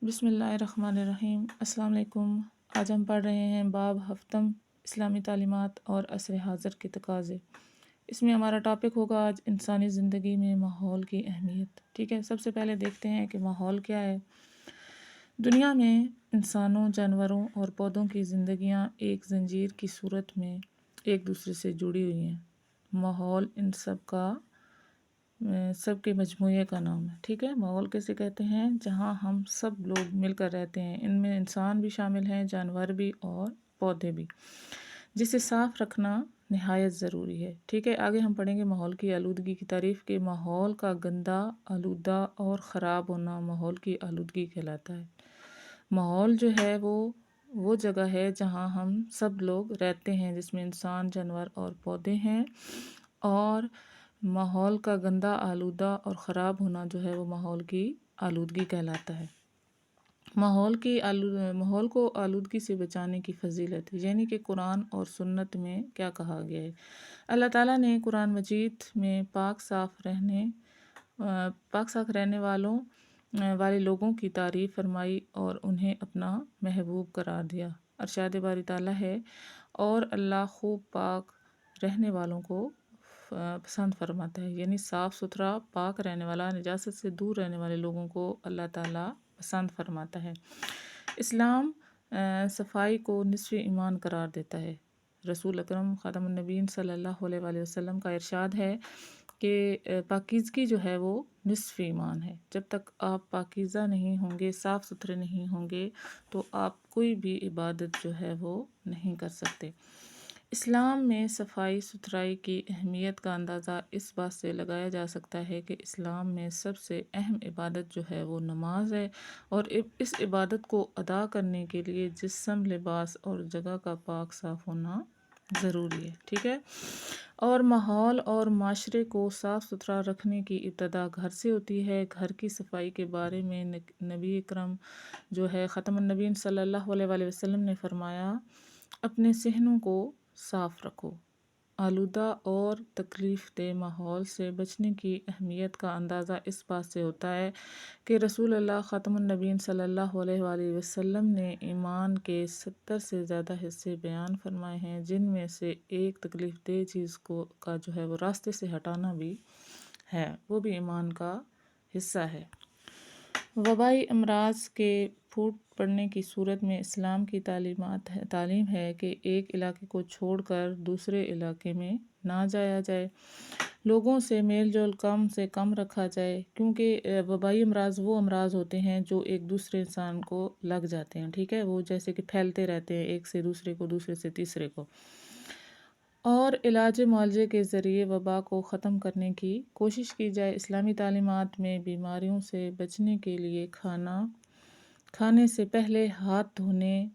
بسم اللہ الرحمن الرحیم۔ السلام علیکم۔ آج ہم پڑھ رہے ہیں باب ہفتم اسلامی تعلیمات اور عصر حاضر کے تقاضے۔ اس میں ہمارا ٹاپک ہوگا آج انسانی زندگی میں ماحول کی اہمیت۔ ٹھیک ہے، سب سے پہلے دیکھتے ہیں کہ ماحول کیا ہے۔ دنیا میں انسانوں، جانوروں اور پودوں کی زندگیاں ایک زنجیر کی صورت میں ایک دوسرے سے جڑی ہوئی ہیں۔ ماحول ان سب کے مجموعے کا نام ہے۔ ٹھیک ہے، ماحول کیسے کہتے ہیں؟ جہاں ہم سب لوگ مل کر رہتے ہیں، ان میں انسان بھی شامل ہیں، جانور بھی اور پودے بھی، جسے صاف رکھنا نہایت ضروری ہے۔ ٹھیک ہے، آگے ہم پڑھیں گے ماحول کی آلودگی کی تعریف کہ ماحول کا گندا، آلودہ اور خراب ہونا ماحول کی آلودگی کہلاتا ہے۔ ماحول جو ہے وہ جگہ ہے جہاں ہم سب لوگ رہتے ہیں، جس میں انسان، جانور اور پودے ہیں، اور ماحول کا گندا، آلودہ اور خراب ہونا جو ہے وہ ماحول کی آلودگی کہلاتا ہے۔ ماحول کو آلودگی سے بچانے کی فضیلت، یعنی کہ قرآن اور سنت میں کیا کہا گیا ہے۔ اللہ تعالیٰ نے قرآن مجید میں پاک صاف رہنے والے لوگوں کی تعریف فرمائی اور انہیں اپنا محبوب قرار دیا۔ ارشاد باری تعالیٰ ہے، اور اللہ خوب پاک رہنے والوں کو پسند فرماتا ہے، یعنی صاف ستھرا، پاک رہنے والا، نجاست سے دور رہنے والے لوگوں کو اللہ تعالیٰ پسند فرماتا ہے۔ اسلام صفائی کو نصف ایمان قرار دیتا ہے۔ رسول اکرم خاتم النبیین صلی اللہ علیہ وآلہ وسلم کا ارشاد ہے کہ پاکیزگی جو ہے وہ نصف ایمان ہے۔ جب تک آپ پاکیزہ نہیں ہوں گے، صاف ستھرے نہیں ہوں گے، تو آپ کوئی بھی عبادت جو ہے وہ نہیں کر سکتے۔ اسلام میں صفائی ستھرائی کی اہمیت کا اندازہ اس بات سے لگایا جا سکتا ہے کہ اسلام میں سب سے اہم عبادت جو ہے وہ نماز ہے، اور اس عبادت کو ادا کرنے کے لیے جسم، لباس اور جگہ کا پاک صاف ہونا ضروری ہے۔ ٹھیک ہے، اور ماحول اور معاشرے کو صاف ستھرا رکھنے کی ابتدا گھر سے ہوتی ہے۔ گھر کی صفائی کے بارے میں نبی اکرم جو ہے ختم النبیین صلی اللہ علیہ وآلہ وسلم نے فرمایا، اپنے صحنوں کو صاف رکھو۔ آلودہ اور تکلیف دہ ماحول سے بچنے کی اہمیت کا اندازہ اس بات سے ہوتا ہے کہ رسول اللہ خاتم النبیین صلی اللہ علیہ وآلہ وسلم نے ایمان کے 70 سے زیادہ حصے بیان فرمائے ہیں، جن میں سے ایک تکلیف دہ چیز کا جو ہے وہ راستے سے ہٹانا بھی ہے، وہ بھی ایمان کا حصہ ہے۔ وبائی امراض کے پھوٹ پڑنے کی صورت میں اسلام کی تعلیم ہے کہ ایک علاقے کو چھوڑ کر دوسرے علاقے میں نہ جایا جائے، لوگوں سے میل جول کم سے کم رکھا جائے، کیونکہ وبائی امراض وہ امراض ہوتے ہیں جو ایک دوسرے انسان کو لگ جاتے ہیں۔ ٹھیک ہے، وہ جیسے کہ پھیلتے رہتے ہیں ایک سے دوسرے کو، دوسرے سے تیسرے کو، اور علاج معالجے کے ذریعے وبا کو ختم کرنے کی کوشش کی جائے۔ اسلامی تعلیمات میں بیماریوں سے بچنے کے لیے کھانے سے پہلے ہاتھ دھونے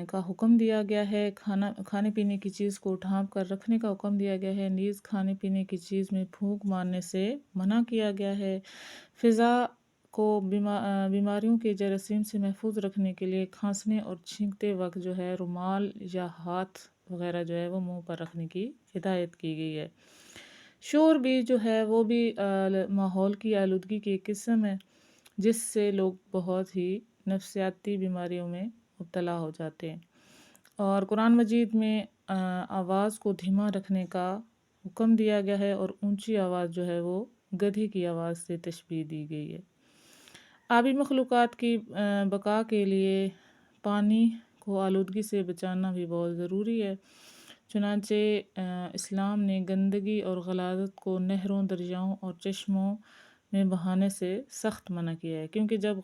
کا حکم دیا گیا ہے، کھانے پینے کی چیز کو ڈھانپ کر رکھنے کا حکم دیا گیا ہے، نیز کھانے پینے کی چیز میں پھونک مارنے سے منع کیا گیا ہے۔ فضا کو بیماریوں کے جراثیم سے محفوظ رکھنے کے لیے کھانسنے اور چھینکتے وقت جو ہے رومال یا ہاتھ وغیرہ جو ہے وہ منہ پر رکھنے کی ہدایت کی گئی ہے۔ شور بھی جو ہے وہ بھی ماحول کی آلودگی کی ایک قسم ہے، جس سے لوگ بہت ہی نفسیاتی بیماریوں میں مبتلا ہو جاتے ہیں، اور قرآن مجید میں آواز کو دھیما رکھنے کا حکم دیا گیا ہے، اور اونچی آواز جو ہے وہ گدھے کی آواز سے تشبیہ دی گئی ہے۔ آبی مخلوقات کی بقا کے لیے پانی کو آلودگی سے بچانا بھی بہت ضروری ہے، چنانچہ اسلام نے گندگی اور غلاظت کو نہروں، دریاؤں اور چشموں میں بہانے سے سخت منع کیا ہے، کیونکہ جب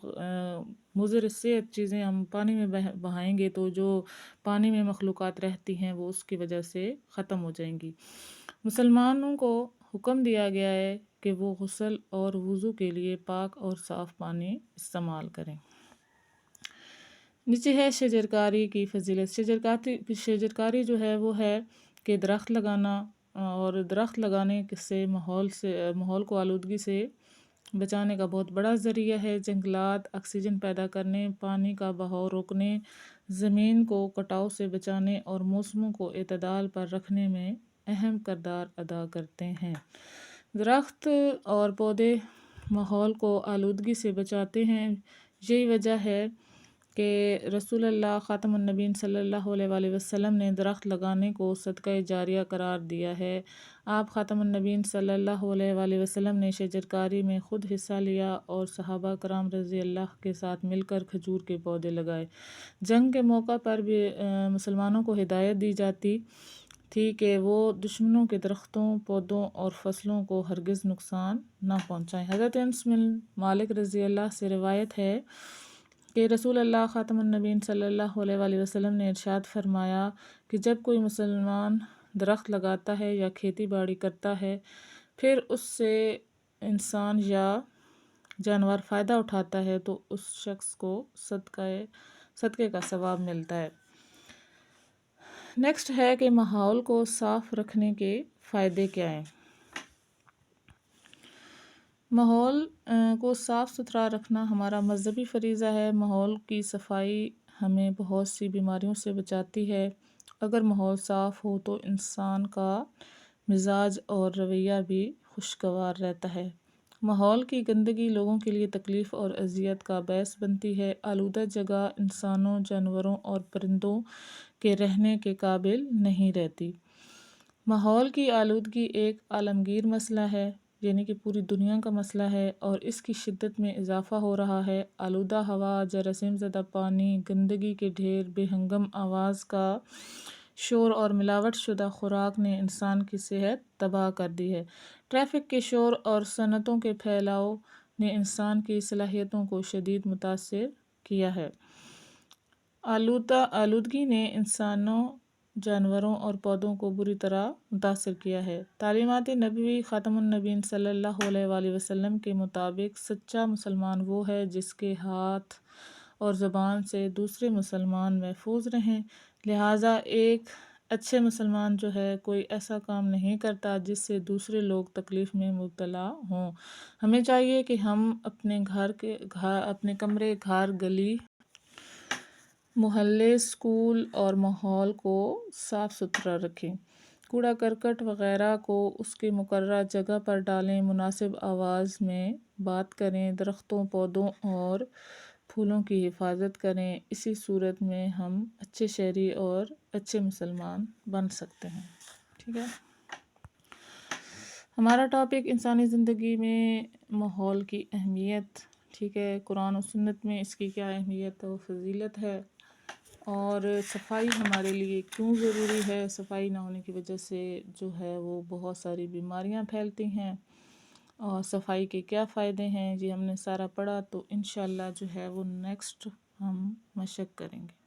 مضر صحت چیزیں ہم پانی میں بہائیں گے تو جو پانی میں مخلوقات رہتی ہیں وہ اس کی وجہ سے ختم ہو جائیں گی۔ مسلمانوں کو حکم دیا گیا ہے کہ وہ غسل اور وضو کے لیے پاک اور صاف پانی استعمال کریں۔ نیچے ہے شجرکاری کی فضیلت۔ شجرکاری جو ہے وہ ہے کہ درخت لگانا، اور درخت لگانے سے ماحول کو آلودگی سے بچانے کا بہت بڑا ذریعہ ہے۔ جنگلات آکسیجن پیدا کرنے، پانی کا بہاؤ روکنے، زمین کو کٹاؤ سے بچانے اور موسموں کو اعتدال پر رکھنے میں اہم کردار ادا کرتے ہیں۔ درخت اور پودے ماحول کو آلودگی سے بچاتے ہیں، یہی وجہ ہے کہ رسول اللہ خاتم النبیین صلی اللہ علیہ وآلہ وسلم نے درخت لگانے کو صدقہ جاریہ قرار دیا ہے۔ آپ خاتم النبیین صلی اللہ علیہ وآلہ وسلم نے شجرکاری میں خود حصہ لیا اور صحابہ کرام رضی اللہ کے ساتھ مل کر کھجور کے پودے لگائے۔ جنگ کے موقع پر بھی مسلمانوں کو ہدایت دی جاتی تھی کہ وہ دشمنوں کے درختوں، پودوں اور فصلوں کو ہرگز نقصان نہ پہنچائیں۔ حضرت انس بن مالک رضی اللہ سے روایت ہے کہ رسول اللہ خاتم النبیین صلی اللہ علیہ وآلہ وسلم نے ارشاد فرمایا کہ جب کوئی مسلمان درخت لگاتا ہے یا کھیتی باڑی کرتا ہے، پھر اس سے انسان یا جانور فائدہ اٹھاتا ہے تو اس شخص کو صدقے کا ثواب ملتا ہے۔ نیکسٹ ہے کہ ماحول کو صاف رکھنے کے فائدے کیا ہیں۔ ماحول کو صاف ستھرا رکھنا ہمارا مذہبی فریضہ ہے۔ ماحول کی صفائی ہمیں بہت سی بیماریوں سے بچاتی ہے۔ اگر ماحول صاف ہو تو انسان کا مزاج اور رویہ بھی خوشگوار رہتا ہے۔ ماحول کی گندگی لوگوں کے لیے تکلیف اور اذیت کا باعث بنتی ہے۔ آلودہ جگہ انسانوں، جانوروں اور پرندوں کے رہنے کے قابل نہیں رہتی۔ ماحول کی آلودگی ایک عالمگیر مسئلہ ہے، یعنی کہ پوری دنیا کا مسئلہ ہے اور اس کی شدت میں اضافہ ہو رہا ہے۔ آلودہ ہوا، جراثیم زدہ پانی، گندگی کے ڈھیر، بے ہنگم آواز کا شور اور ملاوٹ شدہ خوراک نے انسان کی صحت تباہ کر دی ہے۔ ٹریفک کے شور اور صنعتوں کے پھیلاؤ نے انسان کی صلاحیتوں کو شدید متاثر کیا ہے۔ آلودگی نے انسانوں، جانوروں اور پودوں کو بری طرح متاثر کیا ہے۔ تعلیمات نبوی خاتم النبیین صلی اللہ علیہ وآلہ وسلم کے مطابق سچا مسلمان وہ ہے جس کے ہاتھ اور زبان سے دوسرے مسلمان محفوظ رہیں۔ لہٰذا ایک اچھے مسلمان جو ہے کوئی ایسا کام نہیں کرتا جس سے دوسرے لوگ تکلیف میں مبتلا ہوں۔ ہمیں چاہیے کہ ہم اپنے کمرے، گھر، گلی، محلے، اسکول اور ماحول کو صاف ستھرا رکھیں۔ کوڑا کرکٹ وغیرہ کو اس کے مقررہ جگہ پر ڈالیں، مناسب آواز میں بات کریں، درختوں، پودوں اور پھولوں کی حفاظت کریں۔ اسی صورت میں ہم اچھے شہری اور اچھے مسلمان بن سکتے ہیں۔ ٹھیک ہے، ہمارا ٹاپک انسانی زندگی میں ماحول کی اہمیت۔ ٹھیک ہے، قرآن و سنت میں اس کی کیا اہمیت و فضیلت ہے اور صفائی ہمارے لیے کیوں ضروری ہے۔ صفائی نہ ہونے کی وجہ سے جو ہے وہ بہت ساری بیماریاں پھیلتی ہیں، اور صفائی کے کیا فائدے ہیں، ہم نے سارا پڑھا، تو انشاءاللہ جو ہے وہ نیکسٹ ہم مشق کریں گے۔